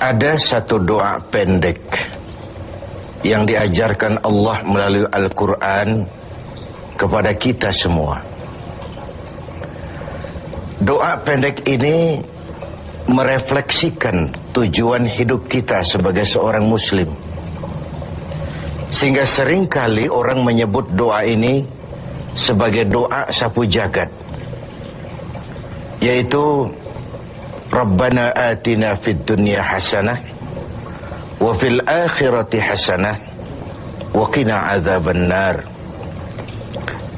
Ada satu doa pendek yang diajarkan Allah melalui Al-Quran kepada kita semua. Doa pendek ini merefleksikan tujuan hidup kita sebagai seorang muslim. Sehingga seringkali orang menyebut doa ini sebagai doa sapu jagat, yaitu Rabbana atina fid dunya hasanah wa fil akhirati hasanah wa qina adzabannar.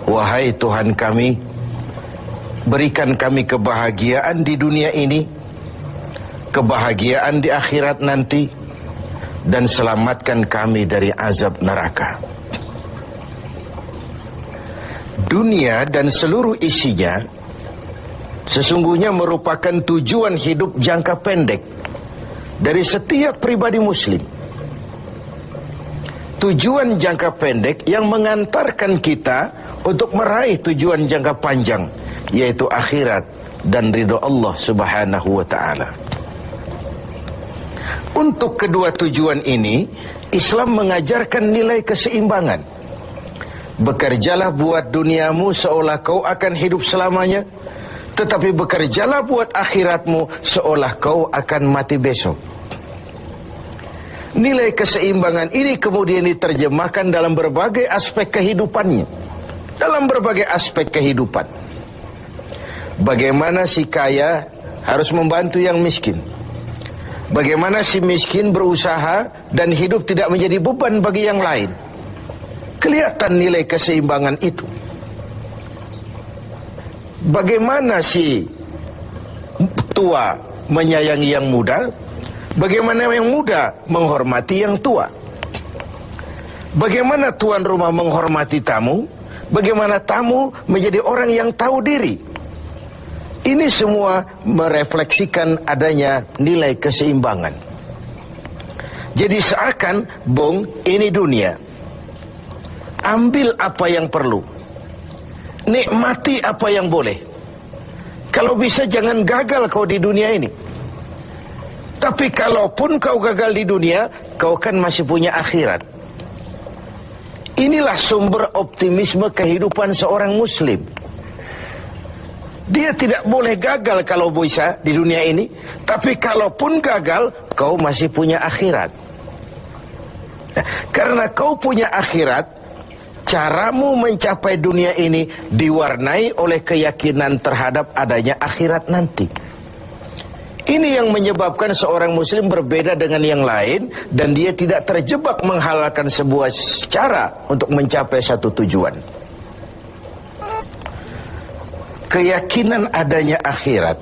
Wahai Tuhan kami, berikan kami kebahagiaan di dunia ini, kebahagiaan di akhirat nanti, dan selamatkan kami dari azab neraka. Dunia dan seluruh isinya sesungguhnya merupakan tujuan hidup jangka pendek dari setiap pribadi muslim. Tujuan jangka pendek yang mengantarkan kita untuk meraih tujuan jangka panjang, yaitu akhirat dan ridho Allah Subhanahu wa ta'ala. Untuk kedua tujuan ini, Islam mengajarkan nilai keseimbangan. Bekerjalah buat duniamu seolah kau akan hidup selamanya, tetapi bekerjalah buat akhiratmu seolah kau akan mati besok. Nilai keseimbangan ini kemudian diterjemahkan dalam berbagai aspek kehidupannya. Dalam berbagai aspek kehidupan. Bagaimana si kaya harus membantu yang miskin. Bagaimana si miskin berusaha dan hidup tidak menjadi beban bagi yang lain. Kelihatan nilai keseimbangan itu. Bagaimana si tua menyayangi yang muda, bagaimana yang muda menghormati yang tua. Bagaimana tuan rumah menghormati tamu, bagaimana tamu menjadi orang yang tahu diri. Ini semua merefleksikan adanya nilai keseimbangan. Jadi seakan, Bung, ini dunia. Ambil apa yang perlu, nikmati apa yang boleh. Kalau bisa jangan gagal kau di dunia ini. Tapi kalaupun kau gagal di dunia, kau kan masih punya akhirat. Inilah sumber optimisme kehidupan seorang muslim. Dia tidak boleh gagal kalau bisa di dunia ini, tapi kalaupun gagal, kau masih punya akhirat. Nah, karena kau punya akhirat, caramu mencapai dunia ini diwarnai oleh keyakinan terhadap adanya akhirat nanti. Ini yang menyebabkan seorang muslim berbeda dengan yang lain, dan dia tidak terjebak menghalalkan sebuah cara untuk mencapai satu tujuan. Keyakinan adanya akhirat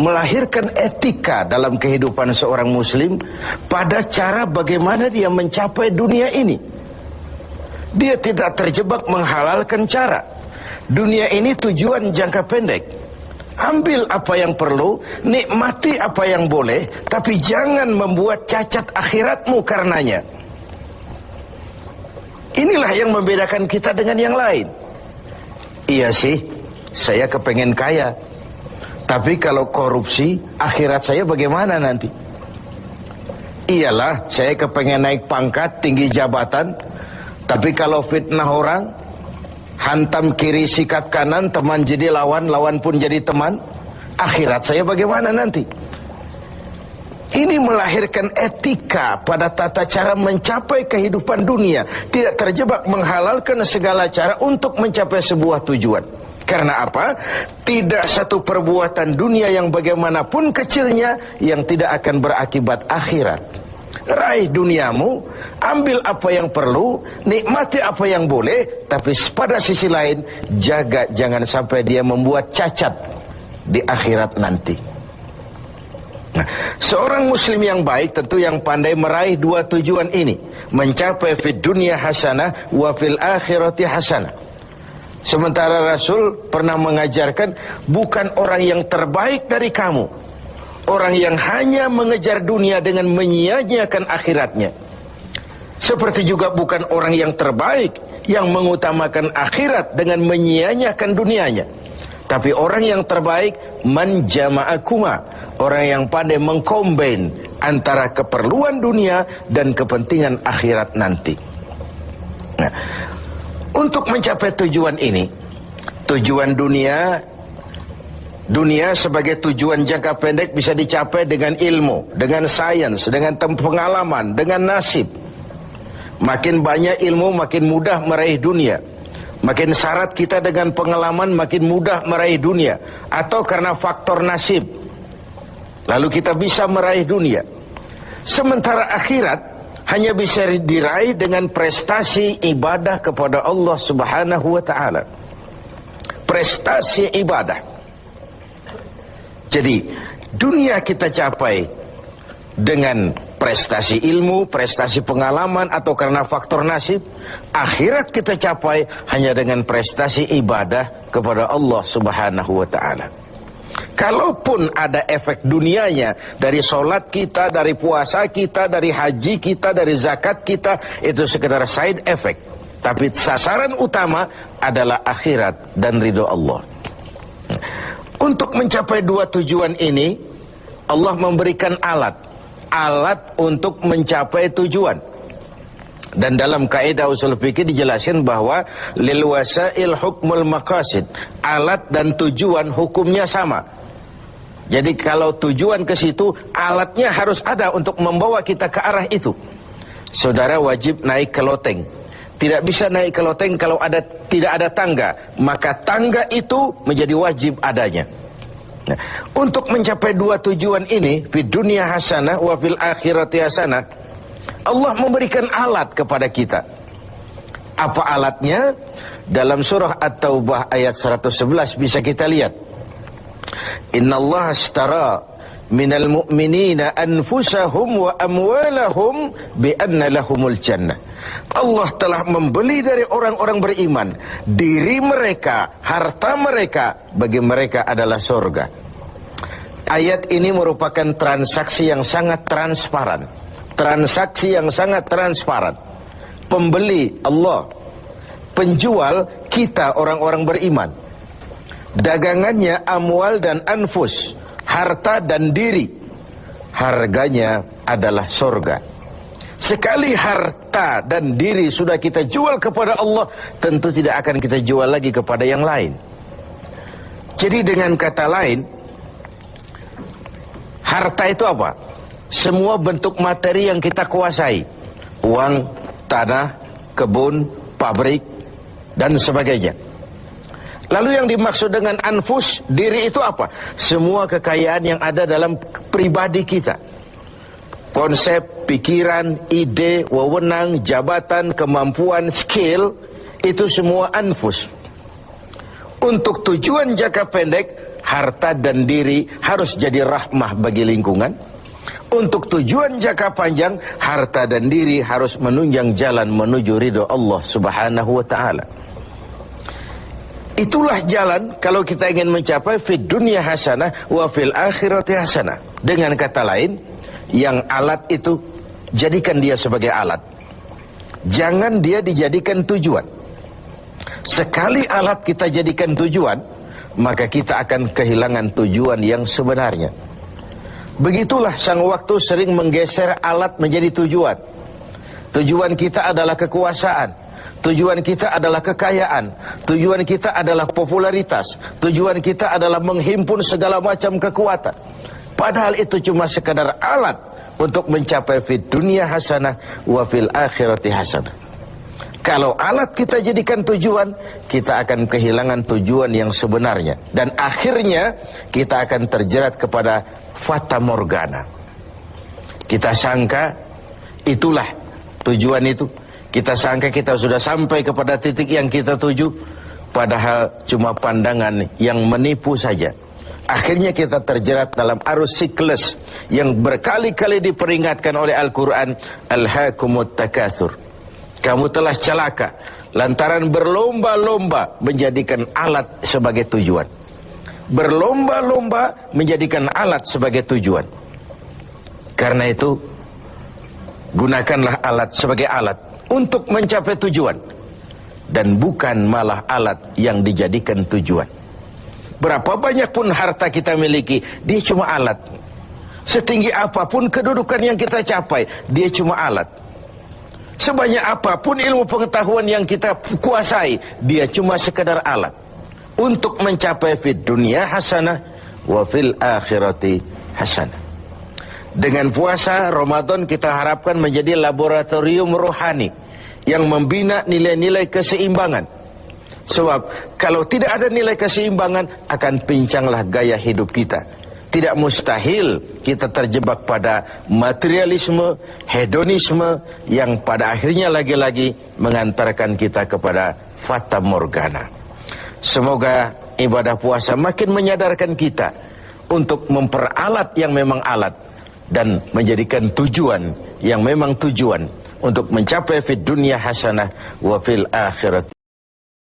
melahirkan etika dalam kehidupan seorang muslim pada cara bagaimana dia mencapai dunia ini. Dia tidak terjebak menghalalkan cara. Dunia ini tujuan jangka pendek. Ambil apa yang perlu, nikmati apa yang boleh, tapi jangan membuat cacat akhiratmu karenanya. Inilah yang membedakan kita dengan yang lain. Iya sih, saya kepengen kaya, tapi kalau korupsi, akhirat saya bagaimana nanti? Iyalah, saya kepengen naik pangkat, tinggi jabatan, tapi kalau fitnah orang, hantam kiri sikat kanan, teman jadi lawan, lawan pun jadi teman, akhirat saya bagaimana nanti? Ini melahirkan etika pada tata cara mencapai kehidupan dunia, tidak terjebak menghalalkan segala cara untuk mencapai sebuah tujuan. Karena apa? Tidak satu perbuatan dunia yang bagaimanapun kecilnya yang tidak akan berakibat akhirat. Raih duniamu, ambil apa yang perlu, nikmati apa yang boleh, tapi pada sisi lain jaga jangan sampai dia membuat cacat di akhirat nanti. Nah, seorang muslim yang baik tentu yang pandai meraih dua tujuan ini, mencapai fid dunya hasanah wa fil akhirati hasanah. Sementara Rasul pernah mengajarkan, bukan orang yang terbaik dari kamu orang yang hanya mengejar dunia dengan menyia-nyiakan akhiratnya. Seperti juga bukan orang yang terbaik yang mengutamakan akhirat dengan menyia-nyiakan dunianya. Tapi orang yang terbaik man jama'akuma, orang yang pandai mengkombin antara keperluan dunia dan kepentingan akhirat nanti. Nah, untuk mencapai tujuan ini, tujuan dunia sebagai tujuan jangka pendek bisa dicapai dengan ilmu, dengan sains, dengan pengalaman, dengan nasib. Makin banyak ilmu, makin mudah meraih dunia. Makin syarat kita dengan pengalaman, makin mudah meraih dunia. Atau karena faktor nasib, lalu kita bisa meraih dunia. Sementara akhirat hanya bisa diraih dengan prestasi ibadah kepada Allah Subhanahu wa ta'ala. Prestasi ibadah. Jadi dunia kita capai dengan prestasi ilmu, prestasi pengalaman, atau karena faktor nasib. Akhirat kita capai hanya dengan prestasi ibadah kepada Allah Subhanahu wa ta'ala. Kalaupun ada efek dunianya, dari solat kita, dari puasa kita, dari haji kita, dari zakat kita, itu sekedar side effect. Tapi sasaran utama adalah akhirat dan ridho Allah. Untuk mencapai dua tujuan ini, Allah memberikan alat untuk mencapai tujuan. Dan dalam kaidah usul fikih dijelaskan bahwa lil wasail hukmul maqasid, alat dan tujuan hukumnya sama. Jadi kalau tujuan ke situ, alatnya harus ada untuk membawa kita ke arah itu. Saudara wajib naik ke loteng. Tidak bisa naik ke loteng kalau tidak ada tangga, maka tangga itu menjadi wajib adanya. Nah, untuk mencapai dua tujuan ini, fid dunya hasanah wa fil akhirati hasanah, Allah memberikan alat kepada kita. Apa alatnya? Dalam surah At-Taubah ayat 111 bisa kita lihat. Innallaha ashtara minal mu'minina anfusahum wa amwalahum bi anna lahumul jannah. Allah telah membeli dari orang-orang beriman diri mereka, harta mereka, bagi mereka adalah surga. Ayat ini merupakan transaksi yang sangat transparan. Transaksi yang sangat transparan. Pembeli Allah, penjual kita orang-orang beriman. Dagangannya amwal dan anfus, harta dan diri. Harganya adalah surga. Sekali harta dan diri sudah kita jual kepada Allah, tentu tidak akan kita jual lagi kepada yang lain. Jadi dengan kata lain, harta itu apa? Semua bentuk materi yang kita kuasai. Uang, tanah, kebun, pabrik, dan sebagainya. Lalu yang dimaksud dengan anfus, diri itu apa? Semua kekayaan yang ada dalam pribadi kita. Konsep, pikiran, ide, wewenang, jabatan, kemampuan, skill, itu semua anfus. Untuk tujuan jangka pendek, harta dan diri harus jadi rahmah bagi lingkungan. Untuk tujuan jangka panjang, harta dan diri harus menunjang jalan menuju ridho Allah Subhanahu wa ta'ala. Itulah jalan kalau kita ingin mencapai fid dunya hasanah wa fil akhirati hasanah. Dengan kata lain, yang alat itu jadikan dia sebagai alat. Jangan dia dijadikan tujuan. Sekali alat kita jadikan tujuan, maka kita akan kehilangan tujuan yang sebenarnya. Begitulah sang waktu sering menggeser alat menjadi tujuan. Tujuan kita adalah kekuasaan. Tujuan kita adalah kekayaan. Tujuan kita adalah popularitas. Tujuan kita adalah menghimpun segala macam kekuatan. Padahal itu cuma sekadar alat untuk mencapai fid dunya hasanah wa fil akhirati hasanah. Kalau alat kita jadikan tujuan, kita akan kehilangan tujuan yang sebenarnya. Dan akhirnya kita akan terjerat kepada fata morgana. Kita sangka itulah tujuan itu. Kita sangka kita sudah sampai kepada titik yang kita tuju. Padahal cuma pandangan yang menipu saja. Akhirnya kita terjerat dalam arus siklus yang berkali-kali diperingatkan oleh Al-Quran. Alhaakumut takatsur. Kamu telah celaka lantaran berlomba-lomba menjadikan alat sebagai tujuan. Berlomba-lomba menjadikan alat sebagai tujuan. Karena itu, gunakanlah alat sebagai alat untuk mencapai tujuan. Dan bukan malah alat yang dijadikan tujuan. Berapa banyak pun harta kita miliki, dia cuma alat. Setinggi apapun kedudukan yang kita capai, dia cuma alat. Sebanyak apapun ilmu pengetahuan yang kita kuasai, dia cuma sekedar alat untuk mencapai fid dunia hasanah wa fil akhirati hasanah. Dengan puasa Ramadan kita harapkan menjadi laboratorium rohani yang membina nilai-nilai keseimbangan. Sebab kalau tidak ada nilai keseimbangan, akan pincanglah gaya hidup kita. Tidak mustahil kita terjebak pada materialisme, hedonisme yang pada akhirnya lagi-lagi mengantarkan kita kepada fata morgana. Semoga ibadah puasa makin menyadarkan kita untuk memperalat yang memang alat dan menjadikan tujuan yang memang tujuan untuk mencapai fid dunya hasanah wa fil akhirati